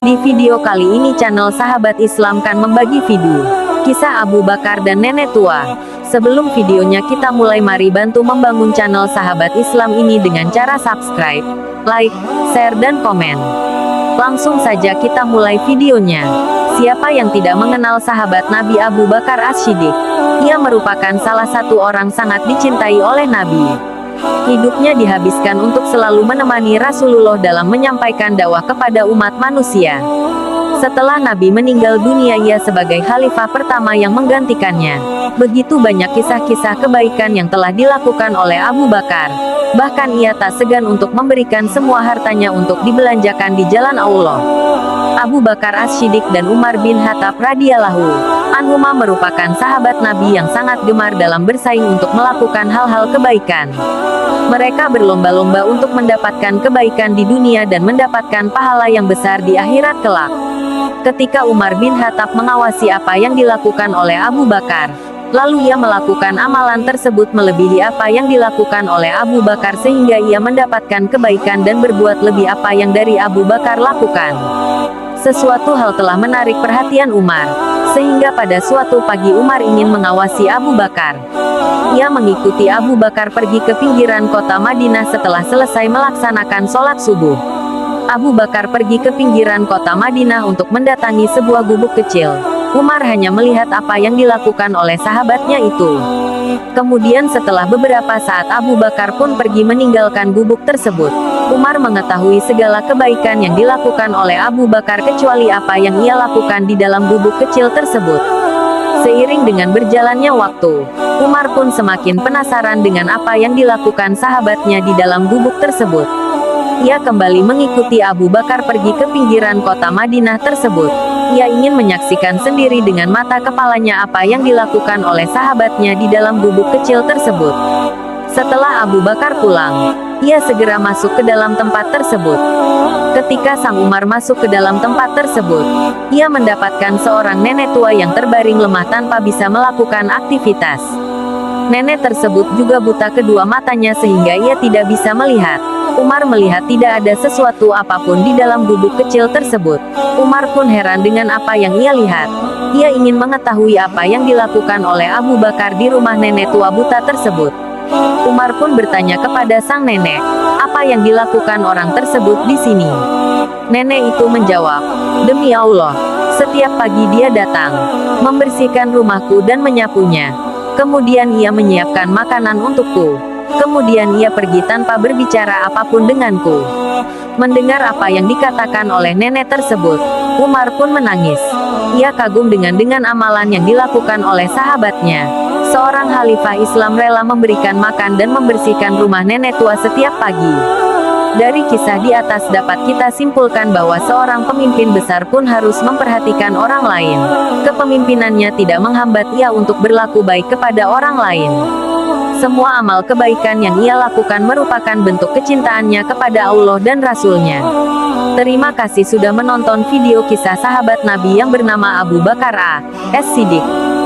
Di video kali ini channel Sahabat Islam kan membagi video kisah Abu Bakar dan nenek tua. Sebelum videonya kita mulai, mari bantu membangun channel Sahabat Islam ini dengan cara subscribe, like, share dan komen. Langsung saja kita mulai videonya. Siapa yang tidak mengenal sahabat Nabi Abu Bakar As-Siddiq? Ia merupakan salah satu orang sangat dicintai oleh Nabi. Hidupnya dihabiskan untuk selalu menemani Rasulullah dalam menyampaikan dakwah kepada umat manusia. Setelah Nabi meninggal dunia, ia sebagai khalifah pertama yang menggantikannya. Begitu banyak kisah-kisah kebaikan yang telah dilakukan oleh Abu Bakar. Bahkan ia tak segan untuk memberikan semua hartanya untuk dibelanjakan di jalan Allah. Abu Bakar As-Siddiq dan Umar bin Khattab radhiyallahu anhuma merupakan sahabat Nabi yang sangat gemar dalam bersaing untuk melakukan hal-hal kebaikan. Mereka berlomba-lomba untuk mendapatkan kebaikan di dunia dan mendapatkan pahala yang besar di akhirat kelak. Ketika Umar bin Khattab mengawasi apa yang dilakukan oleh Abu Bakar, lalu ia melakukan amalan tersebut melebihi apa yang dilakukan oleh Abu Bakar sehingga ia mendapatkan kebaikan dan berbuat lebih apa yang dari Abu Bakar lakukan. Sesuatu hal telah menarik perhatian Umar, sehingga pada suatu pagi Umar ingin mengawasi Abu Bakar. Ia mengikuti Abu Bakar pergi ke pinggiran kota Madinah setelah selesai melaksanakan sholat subuh. Abu Bakar pergi ke pinggiran kota Madinah untuk mendatangi sebuah gubuk kecil. Umar hanya melihat apa yang dilakukan oleh sahabatnya itu. Kemudian setelah beberapa saat Abu Bakar pun pergi meninggalkan gubuk tersebut. Umar mengetahui segala kebaikan yang dilakukan oleh Abu Bakar kecuali apa yang ia lakukan di dalam gubuk kecil tersebut. Seiring dengan berjalannya waktu, Umar pun semakin penasaran dengan apa yang dilakukan sahabatnya di dalam gubuk tersebut. Ia kembali mengikuti Abu Bakar pergi ke pinggiran kota Madinah tersebut. Ia ingin menyaksikan sendiri dengan mata kepalanya apa yang dilakukan oleh sahabatnya di dalam gubuk kecil tersebut. Setelah Abu Bakar pulang, ia segera masuk ke dalam tempat tersebut. Ketika Sang Umar masuk ke dalam tempat tersebut, ia mendapatkan seorang nenek tua yang terbaring lemah tanpa bisa melakukan aktivitas. Nenek tersebut juga buta kedua matanya sehingga ia tidak bisa melihat. Umar melihat tidak ada sesuatu apapun di dalam gubuk kecil tersebut. Umar pun heran dengan apa yang ia lihat. Ia ingin mengetahui apa yang dilakukan oleh Abu Bakar di rumah nenek tua buta tersebut. Umar pun bertanya kepada sang nenek, apa yang dilakukan orang tersebut di sini? Nenek itu menjawab, demi Allah, setiap pagi dia datang, membersihkan rumahku dan menyapunya. Kemudian ia menyiapkan makanan untukku. Kemudian ia pergi tanpa berbicara apapun denganku. Mendengar apa yang dikatakan oleh nenek tersebut, Umar pun menangis. Ia kagum dengan amalan yang dilakukan oleh sahabatnya. Seorang khalifah Islam rela memberikan makan dan membersihkan rumah nenek tua setiap pagi. Dari kisah di atas dapat kita simpulkan bahwa seorang pemimpin besar pun harus memperhatikan orang lain. Kepemimpinannya tidak menghambat ia untuk berlaku baik kepada orang lain. Semua amal kebaikan yang ia lakukan merupakan bentuk kecintaannya kepada Allah dan Rasul-Nya. Terima kasih sudah menonton video kisah sahabat Nabi yang bernama Abu Bakar As-Siddiq.